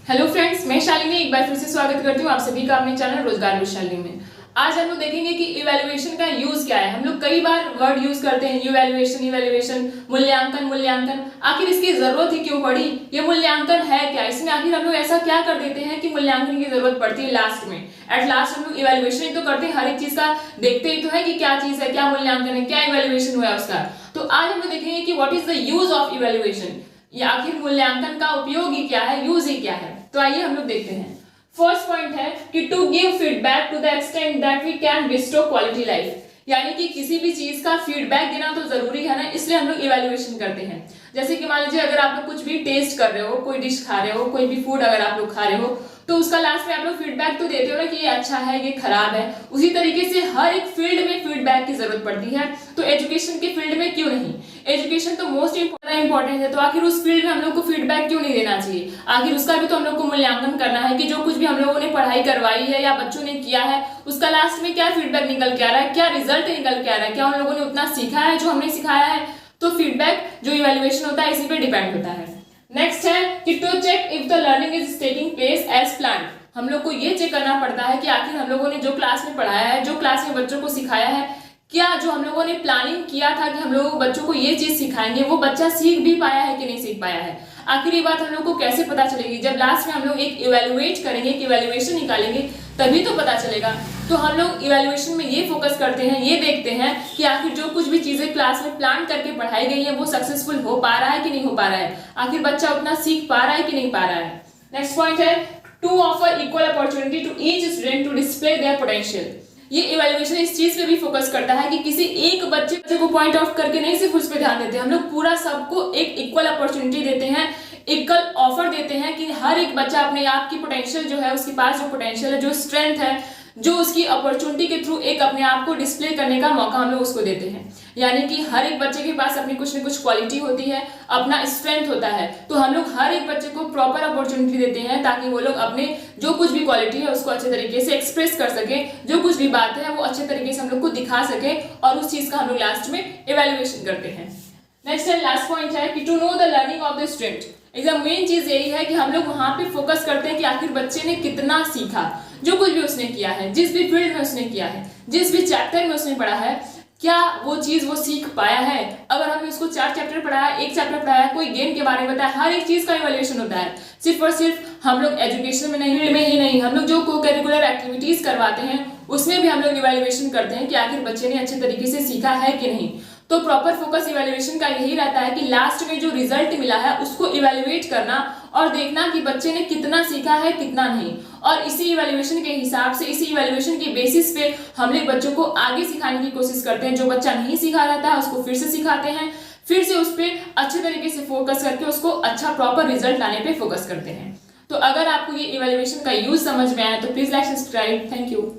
Hello friends, मैं शालिनी एक बार फिर से स्वागत करती हूँ आप सभी का अपने चैनल रोजगार विद शालिनी में। आज हम लोग देखेंगे कि इवैल्यूएशन का यूज क्या है। हम लोग कई बार वर्ड यूज करते हैं इवैल्यूएशन, मूल्यांकन। आखिर इसकी जरूरत ही क्यों पड़ी? ये मूल्यांकन है क्या? इसमें आखिर हम लोग ऐसा क्या कर देते हैं कि मूल्यांकन की जरूरत पड़ती है लास्ट में? एट लास्ट हम लोग इवैल्यूएशन ही तो करते हैं, हर एक चीज का देखते ही तो है कि क्या चीज है, क्या मूल्यांकन है, क्या इवैल्यूएशन हुआ है उसका। तो आज हम लोग देखेंगे कि what is the use of evaluation, या आखिर मूल्यांकन का उपयोग ही क्या है, यूज ही क्या है। तो आइए हम लोग देखते हैं। फर्स्ट पॉइंट है कि to give feedback to the extent that we can bestow quality life, यानी कि किसी भी चीज का फीडबैक देना तो जरूरी है ना, इसलिए हम लोग इवैल्यूएशन करते हैं। जैसे कि मान लीजिए अगर आप लोग कुछ भी टेस्ट कर रहे हो, कोई डिश खा रहे हो, कोई भी फूड अगर आप लोग खा रहे हो, तो उसका लास्ट में आप लोग फीडबैक तो देते हो ना कि ये अच्छा है, ये खराब है। उसी तरीके से हर एक फील्ड में फीडबैक की जरूरत पड़ती है, तो एजुकेशन के फील्ड में क्यों नहीं? एजुकेशन तो मोस्ट इंपॉर्टेंट है, तो आखिर उस फील्ड में हम लोग को फीडबैक क्यों नहीं देना चाहिए? आखिर उसका भी तो हम लोग को मूल्यांकन करना है कि जो कुछ भी हम लोगों ने पढ़ाई करवाई है या बच्चों ने किया है, उसका लास्ट में क्या फीडबैक निकल के आ रहा है, क्या रिजल्ट निकल के आ रहा है, क्या उन लोगों ने उतना सीखा है जो हमने सिखाया है। तो फीडबैक जो इवैल्यूएशन होता है इसी पे डिपेंड होता है। नेक्स्ट है कि to check if the learning is taking place as plan. हम लोग को ये चेक करना पड़ता है कि आखिर हम लोगों ने जो क्लास में पढ़ाया है, जो क्लास में बच्चों को सिखाया है, क्या जो हम लोगों ने प्लानिंग किया था कि हम लोग बच्चों को ये चीज सिखाएंगे, वो बच्चा सीख भी पाया है कि नहीं सीख पाया है। आखिर ये बात हम लोग को कैसे पता चलेगी? जब लास्ट में हम लोग एक इवैल्यूएट करेंगे, एक इवैल्यूएशन निकालेंगे, तभी तो पता चलेगा। तो हम लोग इवैल्यूएशन में ये फोकस करते हैं, ये देखते हैं कि आखिर जो कुछ भी चीजें क्लास में प्लान करके पढ़ाई गई है वो सक्सेसफुल हो पा रहा है कि नहीं हो पा रहा है, आखिर बच्चा उतना सीख पा रहा है कि नहीं पा रहा है। नेक्स्ट पॉइंट है to offer equal opportunity to each student to display their potential. ये इवैल्यूएशन इस चीज पे भी फोकस करता है कि किसी एक बच्चे को पॉइंट आउट करके नहीं सिर्फ उस पर ध्यान देते हैं, हम लोग पूरा सबको एक इक्वल अपॉर्चुनिटी देते हैं, इक्वल ऑफर देते हैं कि हर एक बच्चा अपने आप की पोटेंशियल जो है, उसके पास जो पोटेंशियल है, जो स्ट्रेंथ है, जो उसकी अपॉर्चुनिटी के थ्रू एक अपने आप को डिस्प्ले करने का मौका हम लोग उसको देते हैं। यानी कि हर एक बच्चे के पास अपनी कुछ न कुछ क्वालिटी होती है, अपना स्ट्रेंथ होता है, तो हम लोग हर एक बच्चे को प्रॉपर अपॉर्चुनिटी देते हैं ताकि वो लोग अपने जो कुछ भी क्वालिटी है उसको अच्छे तरीके से एक्सप्रेस कर सके, जो कुछ भी बात है वो अच्छे तरीके से हम लोग को दिखा सके, और उस चीज का हम लोग लास्ट में इवैल्यूएशन करते हैं। नेक्स्ट एंड लास्ट पॉइंट है कि to know the learning of the student. एकदम मेन चीज यही है कि हम लोग वहां पे फोकस करते हैं कि आखिर बच्चे ने कितना सीखा, जो कुछ भी उसने किया है, जिस भी फील्ड में उसने किया है, जिस भी चैप्टर में उसने पढ़ा है, क्या वो चीज वो सीख पाया है। अगर हमने उसको 4 चैप्टर पढ़ाया, 1 चैप्टर पढ़ाया, कोई गेम के बारे में बताया, हर एक चीज का इवैल्यूएशन होता है। सिर्फ और सिर्फ हम लोग एजुकेशन में ही नहीं, हम लोग जो को करिकुलर एक्टिविटीज करवाते हैं उसमें भी हम लोग इवैल्यूएशन करते हैं कि आखिर बच्चे ने अच्छे तरीके से सीखा है कि नहीं। तो प्रॉपर फोकस इवैल्यूएशन का यही रहता है कि लास्ट में जो रिजल्ट मिला है उसको इवैल्यूएट करना और देखना कि बच्चे ने कितना सीखा है, कितना नहीं, और इसी इवैल्यूएशन के हिसाब से, इसी इवैल्यूएशन के बेसिस पे हम लोग बच्चों को आगे सिखाने की कोशिश करते हैं। जो बच्चा नहीं सिखा रहता है उसको फिर से सिखाते हैं, फिर से उस पर अच्छे तरीके से फोकस करके उसको अच्छा प्रॉपर रिजल्ट लाने पे फोकस करते हैं। तो अगर आपको ये इवैल्यूएशन का यूज समझ में आया तो please like, subscribe. Thank you.